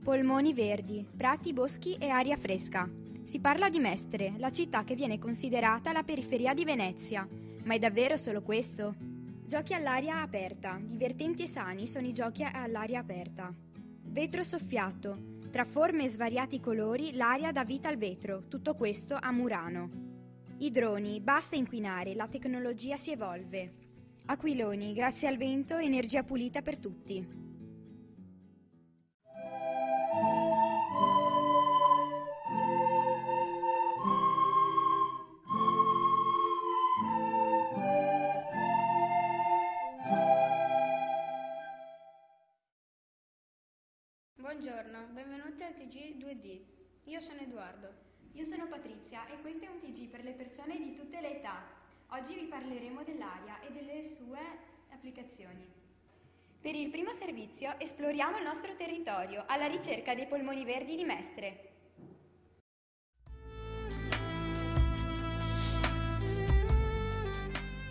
Polmoni verdi, prati, boschi e aria fresca. Si parla di Mestre, la città che viene considerata la periferia di Venezia. Ma è davvero solo questo? Giochi all'aria aperta, divertenti e sani sono i giochi all'aria aperta. Vetro soffiato, tra forme e svariati colori l'aria dà vita al vetro, tutto questo a Murano. I droni, basta inquinare, la tecnologia si evolve. Aquiloni, grazie al vento, energia pulita per tutti. Buongiorno, benvenuti al TG 2D. Io sono Edoardo. Io sono Patrizia e questo è un TG per le persone di tutte le età. Oggi vi parleremo dell'aria e delle sue applicazioni. Per il primo servizio esploriamo il nostro territorio alla ricerca dei polmoni verdi di Mestre.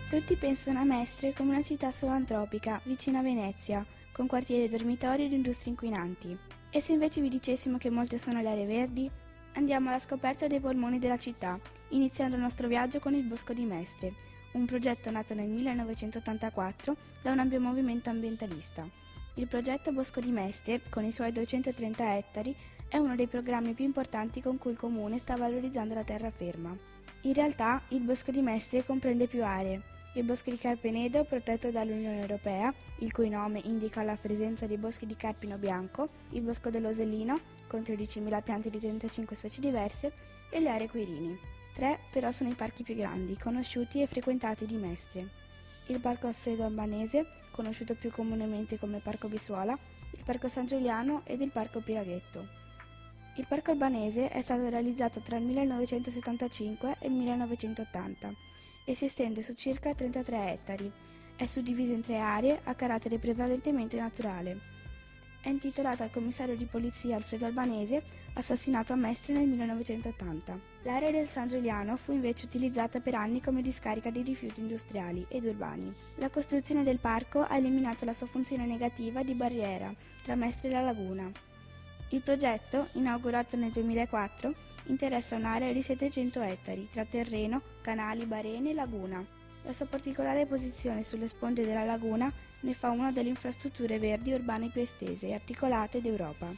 Tutti pensano a Mestre come una città solo antropica, vicino a Venezia, con quartieri dormitori ed industrie inquinanti. E se invece vi dicessimo che molte sono le aree verdi? Andiamo alla scoperta dei polmoni della città, iniziando il nostro viaggio con il Bosco di Mestre, un progetto nato nel 1984 da un ampio movimento ambientalista. Il progetto Bosco di Mestre, con i suoi 230 ettari, è uno dei programmi più importanti con cui il comune sta valorizzando la terraferma. In realtà, il Bosco di Mestre comprende più aree. Il bosco di Carpenedo, protetto dall'Unione Europea, il cui nome indica la presenza dei boschi di carpino bianco, il bosco dell'Osellino, con 13.000 piante di 35 specie diverse, e le aree Quirini. 3 però sono i parchi più grandi, conosciuti e frequentati di Mestre. Il Parco Alfredo Albanese, conosciuto più comunemente come Parco Bissuola, il Parco San Giuliano ed il Parco Piraghetto. Il Parco Albanese è stato realizzato tra il 1975 e il 1980 e si estende su circa 33 ettari. È suddiviso in 3 aree a carattere prevalentemente naturale. È intitolata al commissario di polizia Alfredo Albanese, assassinato a Mestre nel 1980. L'area del San Giuliano fu invece utilizzata per anni come discarica di rifiuti industriali ed urbani. La costruzione del parco ha eliminato la sua funzione negativa di barriera tra Mestre e la laguna. Il progetto, inaugurato nel 2004, interessa un'area di 700 ettari tra terreno, canali, barene e laguna. La sua particolare posizione sulle sponde della laguna ne fa una delle infrastrutture verdi urbane più estese e articolate d'Europa.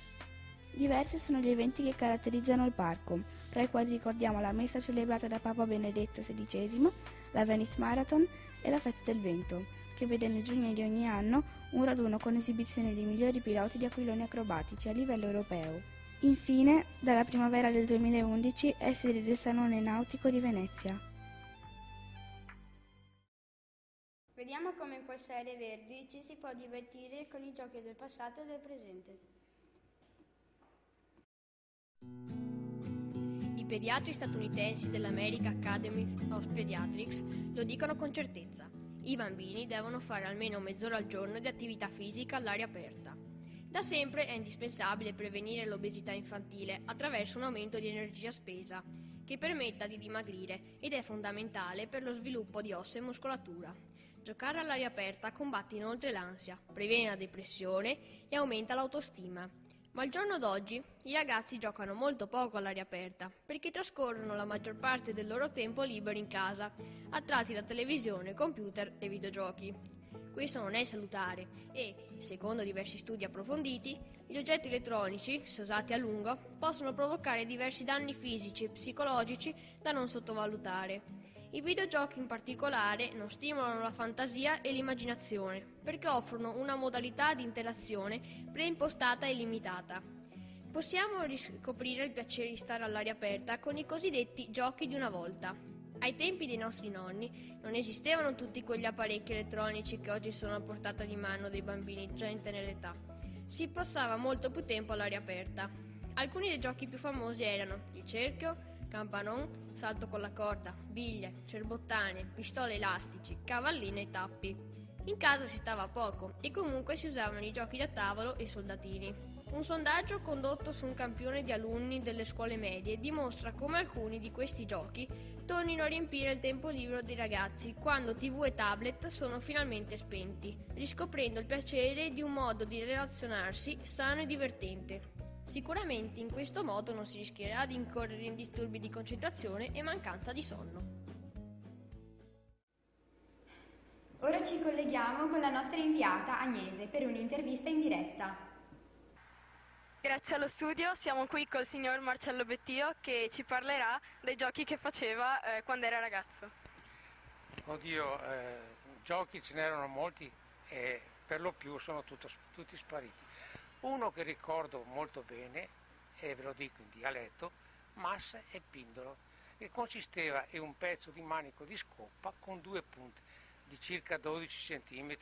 Diversi sono gli eventi che caratterizzano il parco, tra i quali ricordiamo la messa celebrata da Papa Benedetto XVI, la Venice Marathon e la Festa del Vento, che vede nel giugno di ogni anno un raduno con esibizione dei migliori piloti di aquiloni acrobatici a livello europeo. Infine, dalla primavera del 2011 è sede del Salone Nautico di Venezia. Vediamo come in queste aree verdi ci si può divertire con i giochi del passato e del presente. I pediatri statunitensi dell'American Academy of Pediatrics lo dicono con certezza. I bambini devono fare almeno mezz'ora al giorno di attività fisica all'aria aperta. Da sempre è indispensabile prevenire l'obesità infantile attraverso un aumento di energia spesa che permetta di dimagrire ed è fondamentale per lo sviluppo di ossa e muscolatura. Giocare all'aria aperta combatte inoltre l'ansia, previene la depressione e aumenta l'autostima. Ma al giorno d'oggi i ragazzi giocano molto poco all'aria aperta perché trascorrono la maggior parte del loro tempo libero in casa, attratti da televisione, computer e videogiochi. Questo non è salutare e, secondo diversi studi approfonditi, gli oggetti elettronici, se usati a lungo, possono provocare diversi danni fisici e psicologici da non sottovalutare. I videogiochi in particolare non stimolano la fantasia e l'immaginazione perché offrono una modalità di interazione preimpostata e limitata. Possiamo riscoprire il piacere di stare all'aria aperta con i cosiddetti giochi di una volta. Ai tempi dei nostri nonni non esistevano tutti quegli apparecchi elettronici che oggi sono a portata di mano dei bambini già in tenera età. Si passava molto più tempo all'aria aperta. Alcuni dei giochi più famosi erano il cerchio, campanon, salto con la corda, biglie, cerbottane, pistole elastici, cavalline e tappi. In casa si stava poco e comunque si usavano i giochi da tavolo e i soldatini. Un sondaggio condotto su un campione di alunni delle scuole medie dimostra come alcuni di questi giochi tornino a riempire il tempo libero dei ragazzi quando TV e tablet sono finalmente spenti, riscoprendo il piacere di un modo di relazionarsi sano e divertente. Sicuramente in questo modo non si rischierà di incorrere in disturbi di concentrazione e mancanza di sonno. Ora ci colleghiamo con la nostra inviata Agnese per un'intervista in diretta. Grazie allo studio siamo qui col signor Marcello Bettio che ci parlerà dei giochi che faceva quando era ragazzo. Oddio, giochi ce n'erano molti e per lo più sono tutti spariti. Uno che ricordo molto bene, e ve lo dico in dialetto, massa e pindolo, che consisteva in un pezzo di manico di scoppa con 2 punte di circa 12 cm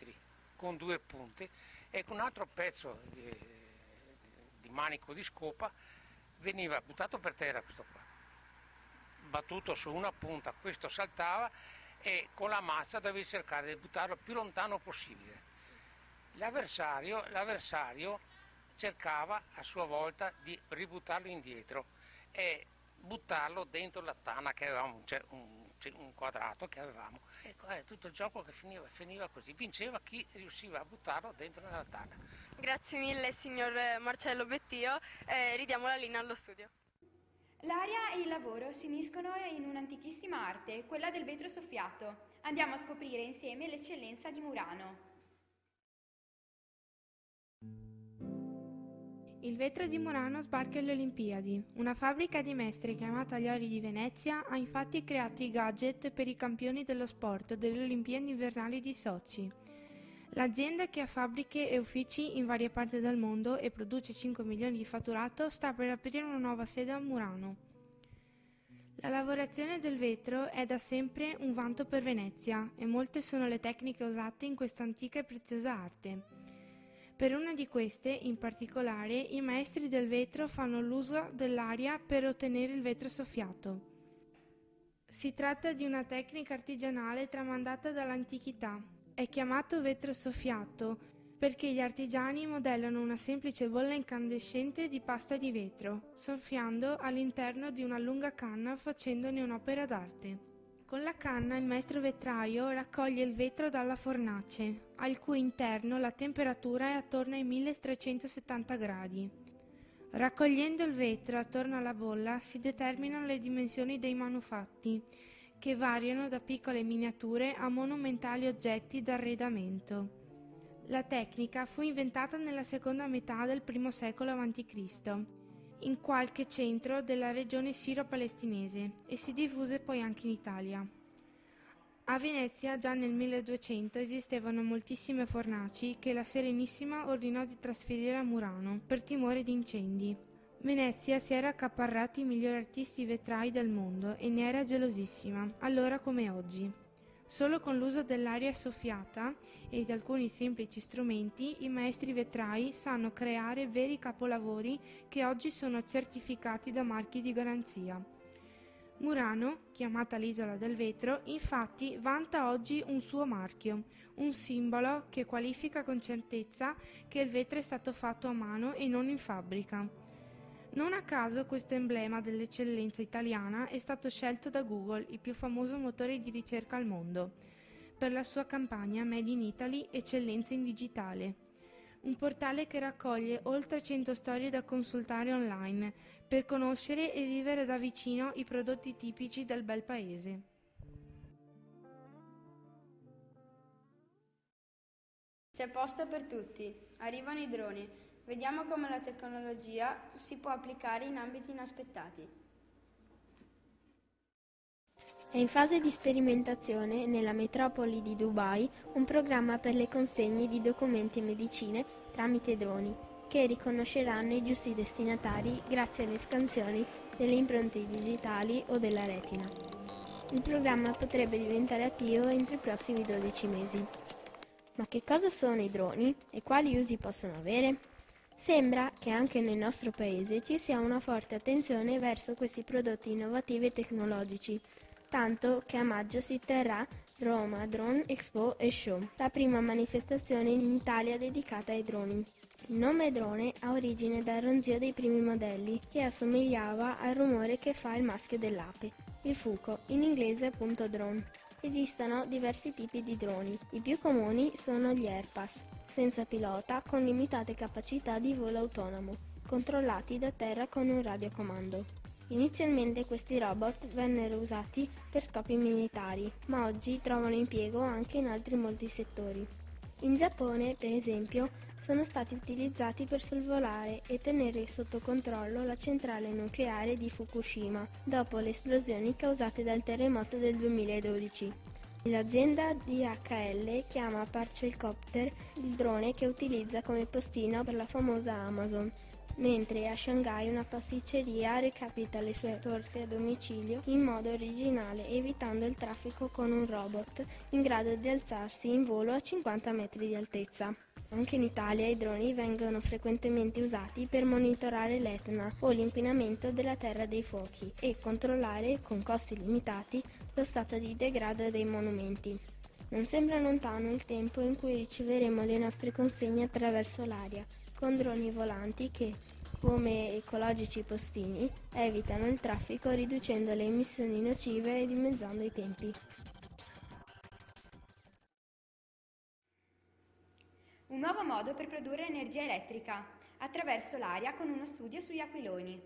con 2 punte e con un altro pezzo di manico di scopa veniva buttato per terra questo qua, battuto su una punta, questo saltava e con la mazza dovevi cercare di buttarlo il più lontano possibile. L'avversario cercava a sua volta di ributtarlo indietro e buttarlo dentro la tana che avevamo, un quadrato che avevamo. Ecco, tutto il gioco che finiva così, vinceva chi riusciva a buttarlo dentro nella tana. Grazie mille signor Marcello Bettio, ridiamo la linea allo studio. L'aria e il lavoro si uniscono in un'antichissima arte, quella del vetro soffiato. Andiamo a scoprire insieme l'eccellenza di Murano. Il vetro di Murano sbarca alle Olimpiadi. Una fabbrica di mestri chiamata Gli Ori di Venezia ha infatti creato i gadget per i campioni dello sport delle Olimpiadi invernali di Sochi. L'azienda, che ha fabbriche e uffici in varie parti del mondo e produce 5 milioni di fatturato, sta per aprire una nuova sede a Murano. La lavorazione del vetro è da sempre un vanto per Venezia e molte sono le tecniche usate in questa antica e preziosa arte. Per una di queste, in particolare, i maestri del vetro fanno l'uso dell'aria per ottenere il vetro soffiato. Si tratta di una tecnica artigianale tramandata dall'antichità. È chiamato vetro soffiato perché gli artigiani modellano una semplice bolla incandescente di pasta di vetro, soffiando all'interno di una lunga canna facendone un'opera d'arte. Con la canna il maestro vetraio raccoglie il vetro dalla fornace, al cui interno la temperatura è attorno ai 1370 gradi. Raccogliendo il vetro attorno alla bolla si determinano le dimensioni dei manufatti, che variano da piccole miniature a monumentali oggetti d'arredamento. La tecnica fu inventata nella seconda metà del I secolo a.C., in qualche centro della regione siro-palestinese e si diffuse poi anche in Italia. A Venezia già nel 1200 esistevano moltissime fornaci che la Serenissima ordinò di trasferire a Murano per timore di incendi. Venezia si era accaparrati i migliori artisti vetrai del mondo e ne era gelosissima, allora come oggi. Solo con l'uso dell'aria soffiata e di alcuni semplici strumenti i maestri vetrai sanno creare veri capolavori che oggi sono certificati da marchi di garanzia. Murano, chiamata l'isola del vetro, infatti vanta oggi un suo marchio, un simbolo che qualifica con certezza che il vetro è stato fatto a mano e non in fabbrica. Non a caso questo emblema dell'eccellenza italiana è stato scelto da Google, il più famoso motore di ricerca al mondo, per la sua campagna Made in Italy Eccellenza in Digitale, un portale che raccoglie oltre 100 storie da consultare online per conoscere e vivere da vicino i prodotti tipici del bel paese. C'è posto per tutti. Arrivano i droni. Vediamo come la tecnologia si può applicare in ambiti inaspettati. È in fase di sperimentazione nella metropoli di Dubai un programma per le consegne di documenti e medicine tramite droni, che riconosceranno i giusti destinatari grazie alle scansioni delle impronte digitali o della retina. Il programma potrebbe diventare attivo entro i prossimi 12 mesi. Ma che cosa sono i droni e quali usi possono avere? Sembra che anche nel nostro paese ci sia una forte attenzione verso questi prodotti innovativi e tecnologici, tanto che a maggio si terrà Roma Drone Expo & Show, la prima manifestazione in Italia dedicata ai droni. Il nome drone ha origine dal ronzio dei primi modelli, che assomigliava al rumore che fa il maschio dell'ape, il fuco, in inglese appunto drone. Esistono diversi tipi di droni, i più comuni sono gli Airpass, senza pilota con limitate capacità di volo autonomo, controllati da terra con un radiocomando. Inizialmente questi robot vennero usati per scopi militari, ma oggi trovano impiego anche in altri molti settori. In Giappone, per esempio, sono stati utilizzati per sorvolare e tenere sotto controllo la centrale nucleare di Fukushima, dopo le esplosioni causate dal terremoto del 2012. L'azienda DHL chiama Parcelcopter il drone che utilizza come postino per la famosa Amazon, mentre a Shanghai una pasticceria recapita le sue torte a domicilio in modo originale, evitando il traffico con un robot in grado di alzarsi in volo a 50 metri di altezza. Anche in Italia i droni vengono frequentemente usati per monitorare l'Etna o l'inquinamento della Terra dei Fuochi e controllare, con costi limitati, lo stato di degrado dei monumenti. Non sembra lontano il tempo in cui riceveremo le nostre consegne attraverso l'aria, con droni volanti che, come ecologici postini, evitano il traffico riducendo le emissioni nocive e dimezzando i tempi. Un nuovo modo per produrre energia elettrica, attraverso l'aria con uno studio sugli aquiloni.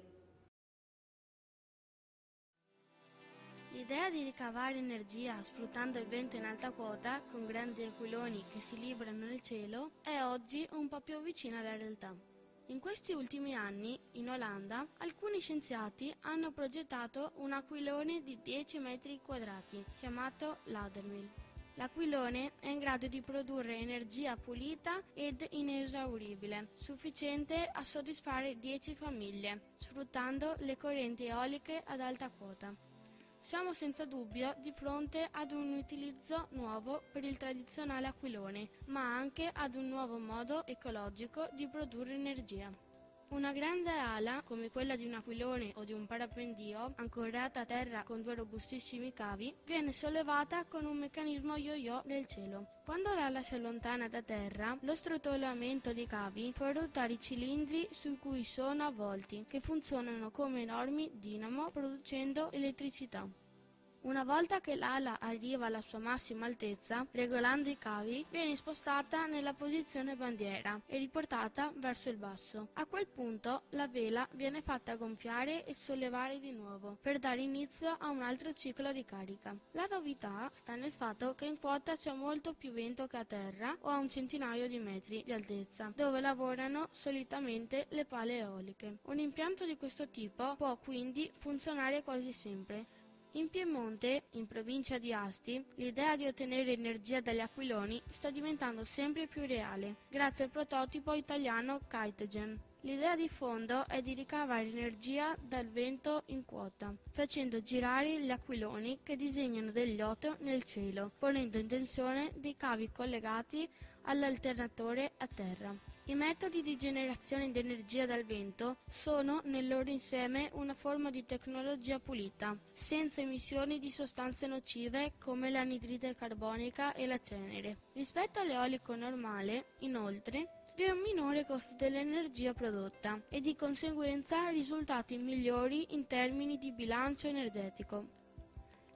L'idea di ricavare energia sfruttando il vento in alta quota con grandi aquiloni che si librano nel cielo è oggi un po' più vicina alla realtà. In questi ultimi anni, in Olanda, alcuni scienziati hanno progettato un aquilone di 10 metri quadrati, chiamato Ladermill. L'aquilone è in grado di produrre energia pulita ed inesauribile, sufficiente a soddisfare 10 famiglie, sfruttando le correnti eoliche ad alta quota. Siamo senza dubbio di fronte ad un utilizzo nuovo per il tradizionale aquilone, ma anche ad un nuovo modo ecologico di produrre energia. Una grande ala, come quella di un aquilone o di un parapendio, ancorata a terra con 2 robustissimi cavi, viene sollevata con un meccanismo yo-yo nel cielo. Quando l'ala si allontana da terra, lo strotolamento dei cavi fa ruotare i cilindri su cui sono avvolti, che funzionano come enormi dinamo producendo elettricità. Una volta che l'ala arriva alla sua massima altezza, regolando i cavi, viene spostata nella posizione bandiera e riportata verso il basso. A quel punto la vela viene fatta gonfiare e sollevare di nuovo, per dare inizio a un altro ciclo di carica. La novità sta nel fatto che in quota c'è molto più vento che a terra o a un centinaio di metri di altezza, dove lavorano solitamente le pale eoliche. Un impianto di questo tipo può quindi funzionare quasi sempre. In Piemonte, in provincia di Asti, l'idea di ottenere energia dagli aquiloni sta diventando sempre più reale, grazie al prototipo italiano Kitegen. L'idea di fondo è di ricavare energia dal vento in quota, facendo girare gli aquiloni che disegnano degli yacht nel cielo, ponendo in tensione dei cavi collegati all'alternatore a terra. I metodi di generazione di energia dal vento sono nel loro insieme una forma di tecnologia pulita, senza emissioni di sostanze nocive come l'anidride carbonica e la cenere. Rispetto all'eolico normale, inoltre, vi è un minore costo dell'energia prodotta e di conseguenza risultati migliori in termini di bilancio energetico.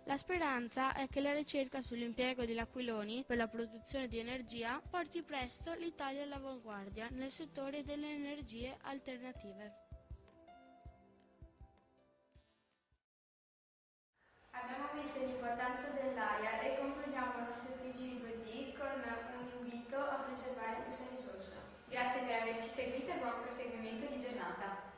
La speranza è che la ricerca sull'impiego degli aquiloni per la produzione di energia porti presto l'Italia all'avanguardia nel settore delle energie alternative. Abbiamo visto l'importanza dell'aria e concludiamo il nostro TG2D con un invito a preservare questa risorsa. Grazie per averci seguito e buon proseguimento di giornata.